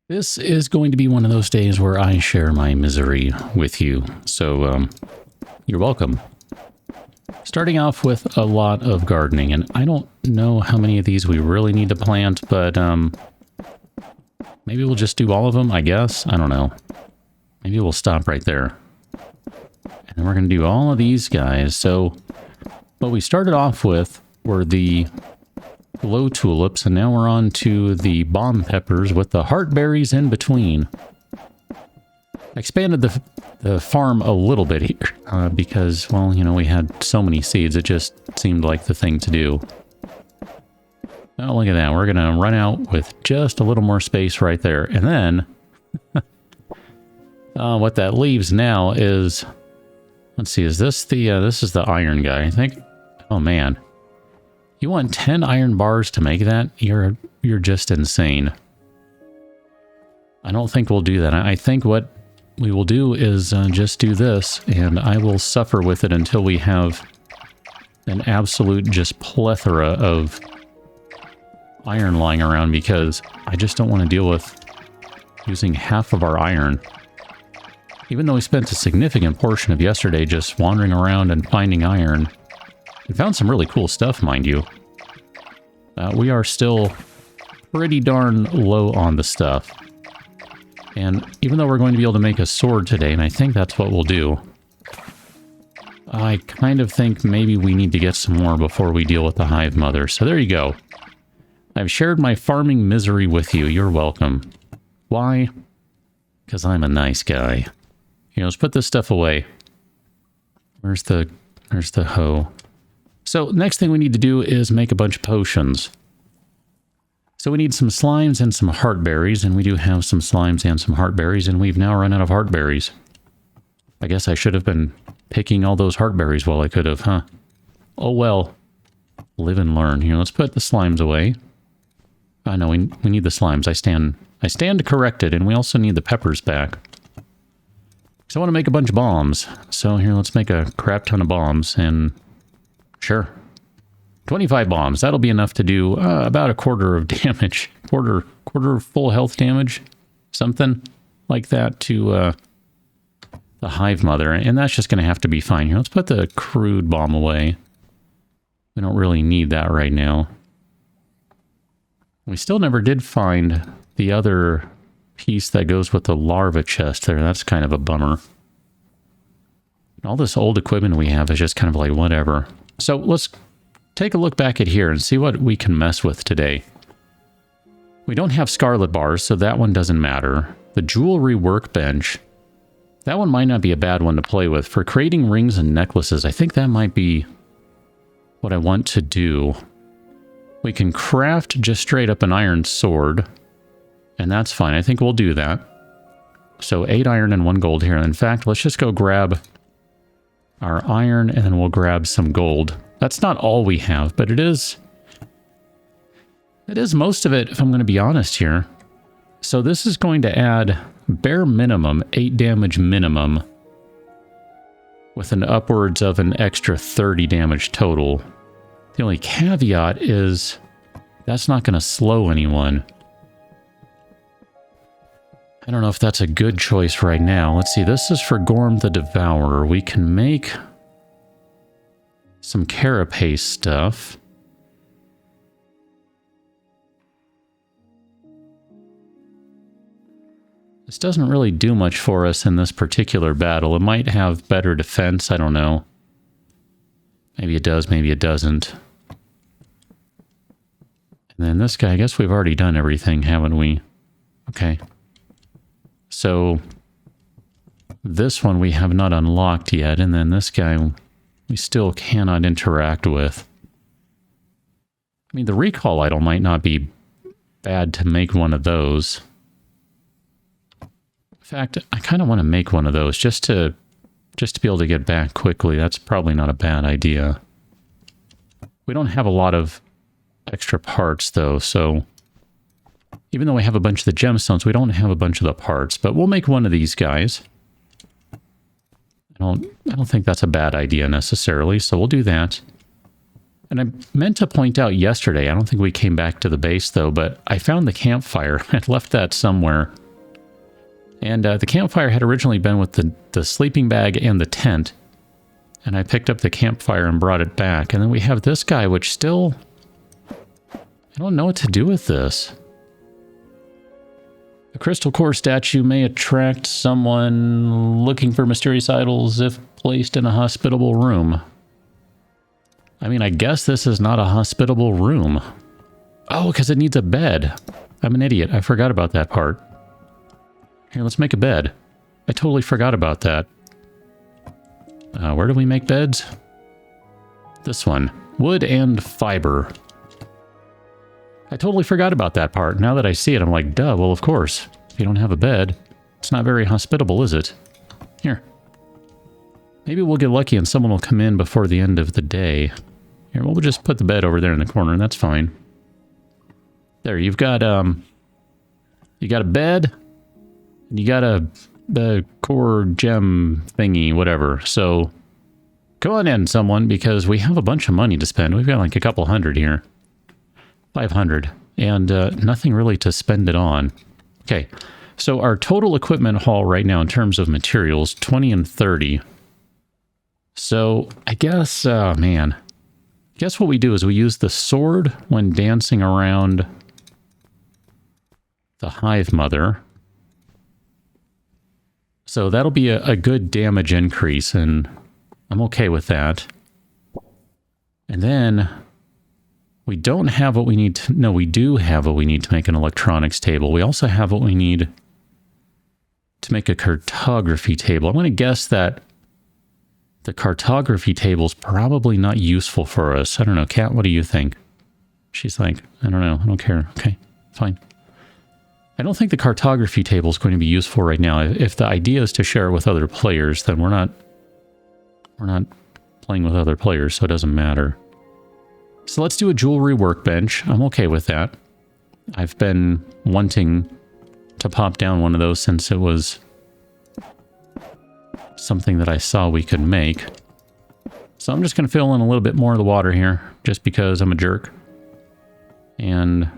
This is going to be one of those days where I share my misery with you, so you're welcome. Starting off with a lot of gardening, and I don't know how many of these we really need to plant, but maybe we'll just do all of them, I guess. I don't know. Maybe we'll stop right there. And then we're going to do all of these guys. So what we started off with were the glow tulips, and now we're on to the bomb peppers with the heartberries in between. I expanded the farm a little bit here because, well, you know, we had so many seeds, it just seemed like the thing to do. Oh, look at that. We're going to run out with just a little more space right there. And then what that leaves now is, let's see, is this the, this is the iron guy, I think. Oh, man. You want 10 iron bars to make that? You're just insane. I don't think we'll do that. I think what we will do is just do this, and I will suffer with it until we have an absolute just plethora of iron lying around, because I just don't want to deal with using half of our iron. Even though we spent a significant portion of yesterday just wandering around and finding iron, we found some really cool stuff, mind you. We are still pretty darn low on the stuff. And even though we're going to be able to make a sword today, and I think that's what we'll do, I kind of think maybe we need to get some more before we deal with the Hive Mother. So there you go. I've shared my farming misery with you. You're welcome. Why? Because I'm a nice guy. Here, let's put this stuff away. Where's the hoe? So next thing we need to do is make a bunch of potions. So we need some slimes and some heartberries, and we do have some slimes and some heartberries, and we've now run out of heartberries. I guess I should have been picking all those heartberries while I could have, huh? Oh well. Live and learn. Here, let's put the slimes away. I know we need the slimes. I stand corrected, and we also need the peppers back. So I want to make a bunch of bombs. So here, let's make a crap ton of bombs, and sure. 25 bombs. That'll be enough to do about a quarter of damage. Quarter full health damage. Something like that to the Hive Mother. And that's just going to have to be fine. Here, let's put the crude bomb away. We don't really need that right now. We still never did find the other piece that goes with the larva chest there. That's kind of a bummer. All this old equipment we have is just kind of like whatever. So let's take a look back at here and see what we can mess with today. We don't have scarlet bars, so that one doesn't matter. The jewelry workbench, that one might not be a bad one to play with. For creating rings and necklaces, I think that might be what I want to do. We can craft just straight up an iron sword, and that's fine. I think we'll do that. So 8 iron and 1 gold here. In fact, let's just go grab our iron, and then we'll grab some gold. That's not all we have, but it is most of it, if I'm going to be honest here. So this is going to add bare minimum 8 damage minimum with an upwards of an extra 30 damage total. The only caveat is that's not going to slow anyone. I don't know if that's a good choice right now. Let's see, this is for Gorm the Devourer. We can make some carapace stuff. This doesn't really do much for us in this particular battle. It might have better defense, I don't know. Maybe it does, maybe it doesn't. And then this guy, I guess we've already done everything, haven't we? Okay. So this one we have not unlocked yet, and then this guy we still cannot interact with. I mean, the recall idol might not be bad to make one of those. In fact, I kind of want to make one of those just to be able to get back quickly. That's probably not a bad idea. We don't have a lot of extra parts though, so even though we have a bunch of the gemstones, we don't have a bunch of the parts, but we'll make one of these guys. I don't think that's a bad idea necessarily, so we'll do that. And I meant to point out yesterday, I don't think we came back to the base though, but I found the campfire. I'd left that somewhere. And the campfire had originally been with the sleeping bag and the tent. And I picked up the campfire and brought it back. And then we have this guy, which still... I don't know what to do with this. A crystal core statue may attract someone looking for mysterious idols if placed in a hospitable room. I mean, I guess this is not a hospitable room. Oh, because it needs a bed. I'm an idiot. I forgot about that part. Here, let's make a bed. I totally forgot about that. Where do we make beds? This one. Wood and fiber. I totally forgot about that part. Now that I see it, I'm like, duh, well, of course. If you don't have a bed, it's not very hospitable, is it? Here. Maybe we'll get lucky and someone will come in before the end of the day. Here, we'll just put the bed over there in the corner, and that's fine. There, you've got, you got a bed, and you got the core gem thingy, whatever. So, go on in, someone, because we have a bunch of money to spend. We've got like a couple hundred here. 500, and nothing really to spend it on. Okay, so our total equipment haul right now in terms of materials, 20 and 30. So I guess, man, I guess what we do is we use the sword when dancing around the Hive Mother. So that'll be a good damage increase, and I'm okay with that. And then... we don't have what we need to... no, we do have what we need to make an electronics table. We also have what we need to make a cartography table. I'm going to guess that the cartography table is probably not useful for us. I don't know. Kat, what do you think? She's like, I don't know. I don't care. Okay, fine. I don't think the cartography table is going to be useful right now. If the idea is to share it with other players, then we're not playing with other players, so it doesn't matter. So let's do a jewelry workbench. I'm okay with that. I've been wanting to pop down one of those since it was something that I saw we could make. So I'm just going to fill in a little bit more of the water here, just because I'm a jerk. And...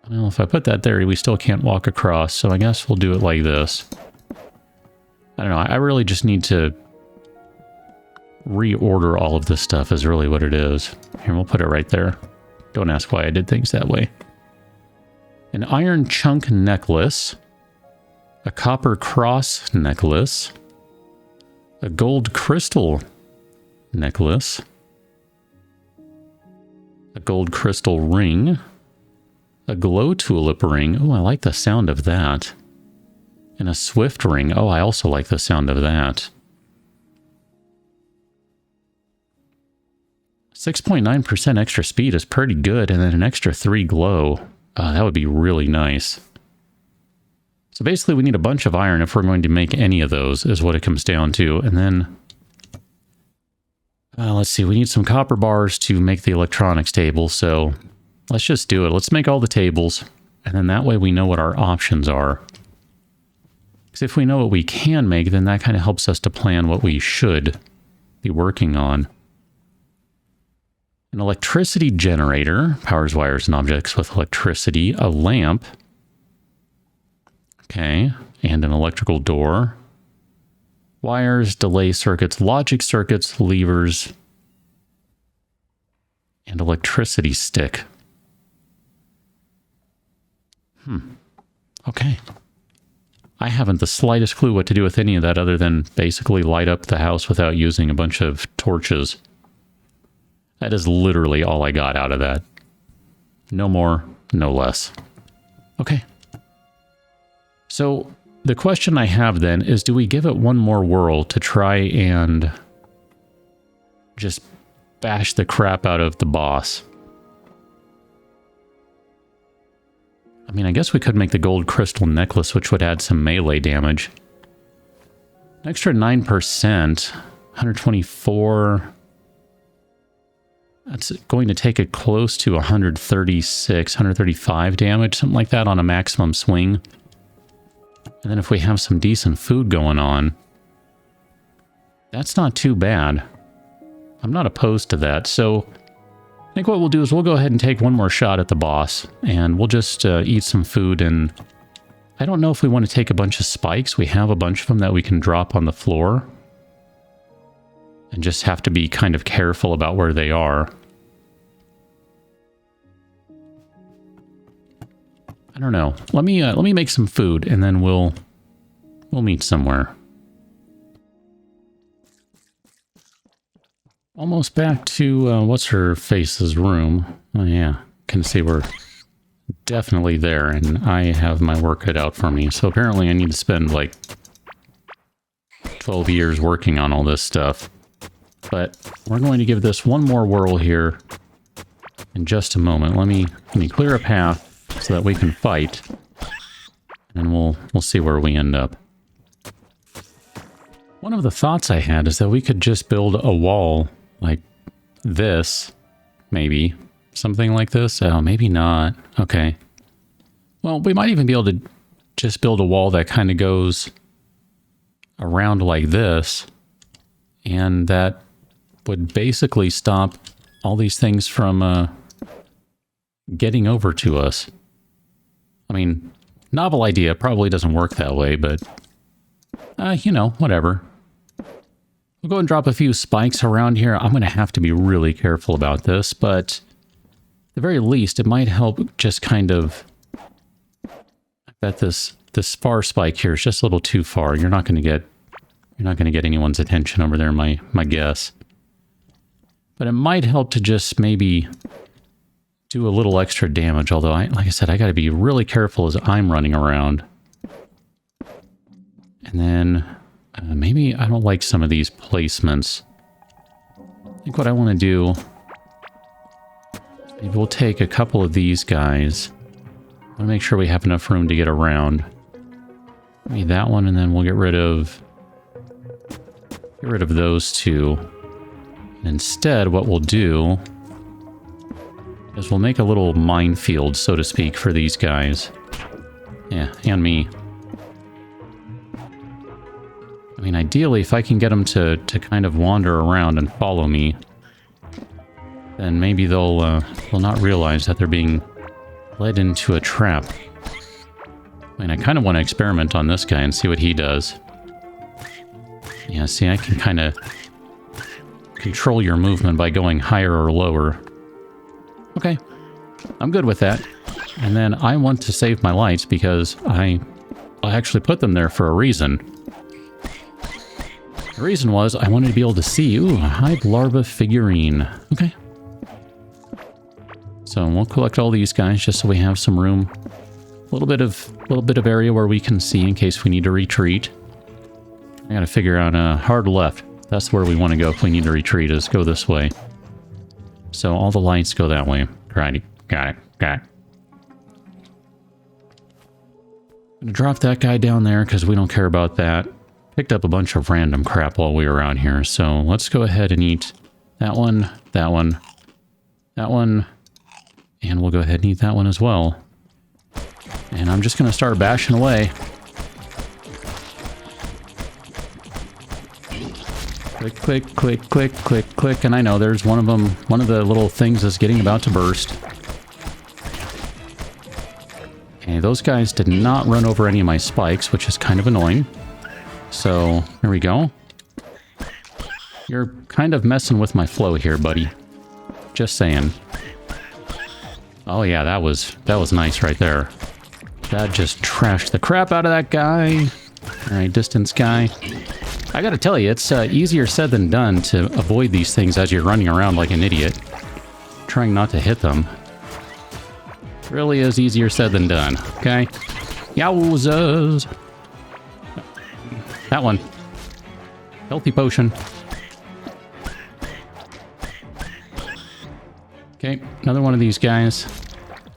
well, if I put that there, we still can't walk across, so I guess we'll do it like this. I don't know, I really just need to reorder all of this stuff is really what it is. Here, we'll put it right there. Don't ask why I did things that way. An iron chunk necklace. A copper cross necklace. A gold crystal necklace. A gold crystal ring. A glow tulip ring. Oh, I like the sound of that. And a swift ring. Oh, I also like the sound of that. 6.9% extra speed is pretty good, and then an extra 3 glow. That would be really nice. So basically we need a bunch of iron if we're going to make any of those, is what it comes down to. And then, let's see, we need some copper bars to make the electronics table, so let's just do it. Let's make all the tables, and then that way we know what our options are. Because if we know what we can make, then that kind of helps us to plan what we should be working on. An electricity generator powers wires and objects with electricity. A lamp. Okay, and an electrical door. Wires, delay circuits, logic circuits, levers, and electricity stick. Okay. I haven't the slightest clue what to do with any of that other than basically light up the house without using a bunch of torches. That is literally all I got out of that. No more, no less. Okay. So the question I have then is, do we give it one more whirl to try and just bash the crap out of the boss? I mean, I guess we could make the gold crystal necklace, which would add some melee damage. An extra 9%, 124... that's going to take it close to 136, 135 damage, something like that on a maximum swing. And then if we have some decent food going on, that's not too bad. I'm not opposed to that. So I think what we'll do is we'll go ahead and take one more shot at the boss, and we'll just eat some food. And I don't know if we want to take a bunch of spikes. We have a bunch of them that we can drop on the floor, and just have to be kind of careful about where they are. I don't know. Let me make some food, and then we'll meet somewhere. Almost back to what's her face's room. Oh yeah, can see we're definitely there, and I have my work cut out for me. So apparently I need to spend like 12 years working on all this stuff. But we're going to give this one more whirl here in just a moment. Let me clear a path so that we can fight, and we'll see where we end up. One of the thoughts I had is that we could just build a wall like this, maybe. Something like this? Oh, maybe not. Okay. Well, we might even be able to just build a wall that kind of goes around like this, and that would basically stop all these things from getting over to us. I mean, novel idea, probably doesn't work that way, but you know, whatever. We'll go and drop a few spikes around here. I'm going to have to be really careful about this, but at the very least, it might help just kind of... I bet this far spike here is just a little too far. You're not going to get anyone's attention over there, my guess. But it might help to just maybe do a little extra damage, although, like I said, I got to be really careful as I'm running around. And then maybe I don't like some of these placements. I think what I want to do, maybe we'll take a couple of these guys. I want to make sure we have enough room to get around. Maybe that one, and then we'll get rid of those two. And instead, what we'll do is we'll make a little minefield, so to speak, for these guys. Yeah, and me. I mean, ideally, if I can get them to kind of wander around and follow me, then maybe they'll not realize that they're being led into a trap. I mean, I kind of want to experiment on this guy and see what he does. Yeah, see, I can kind of control your movement by going higher or lower. Okay, I'm good with that. And then I want to save my lights because I actually put them there for a reason. The reason was I wanted to be able to see, ooh, a hive larva figurine. Okay. So we'll collect all these guys just so we have some room. A little bit of area where we can see in case we need to retreat. I gotta figure out hard left. That's where we want to go if we need to retreat, is go this way. So all the lights go that way. Righty. Got it. I'm gonna drop that guy down there because we don't care about that. Picked up a bunch of random crap while we were out here. So let's go ahead and eat that one, that one, that one. And we'll go ahead and eat that one as well. And I'm just gonna start bashing away. Click, click, click, click, click, click. And I know there's one of them, one of the little things is getting about to burst. Okay, those guys did not run over any of my spikes, which is kind of annoying. So, there we go. You're kind of messing with my flow here, buddy. Just saying. Oh yeah, that was nice right there. That just trashed the crap out of that guy. Alright, distance guy. I gotta tell you, it's easier said than done to avoid these things as you're running around like an idiot. Trying not to hit them. Really is easier said than done, okay? Yowzers! That one. Healthy potion. Okay, another one of these guys.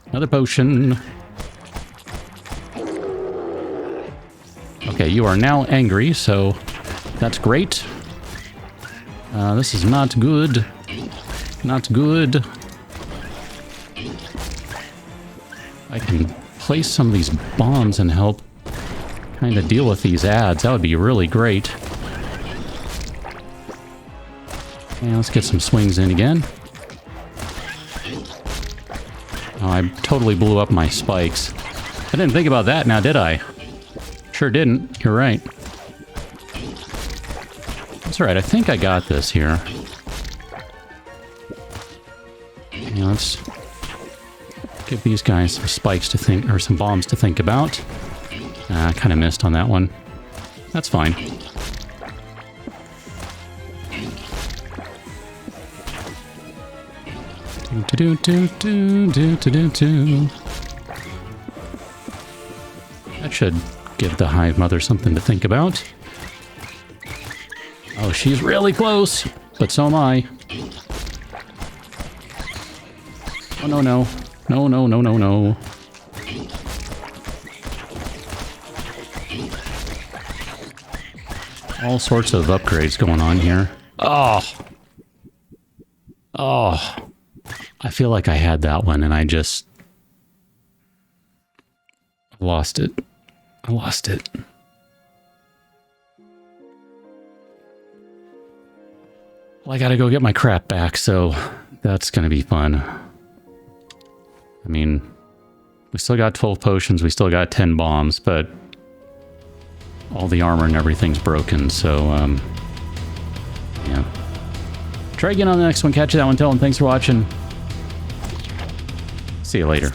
Another potion. Okay, you are now angry, so that's great. This is not good. Not good. I can place some of these bombs and help kind of deal with these ads. That would be really great. And let's get some swings in again. Oh, I totally blew up my spikes. I didn't think about that now, did I? Sure didn't. You're right. That's alright. I think I got this here. Yeah, let's give these guys some spikes to think, or some bombs to think about. I kind of missed on that one. That's fine. That should give the Hive Mother something to think about. Oh, she's really close, but so am I. Oh, no, no. No, no, no, no, no. All sorts of upgrades going on here. Oh! Oh! I feel like I had that one and I just lost it. I lost it. Well, I gotta go get my crap back, so that's gonna be fun. I mean, we still got 12 potions, we still got 10 bombs, but all the armor and everything's broken, so, yeah. Try again on the next one, catch you that one, tell them thanks for watching. See you later.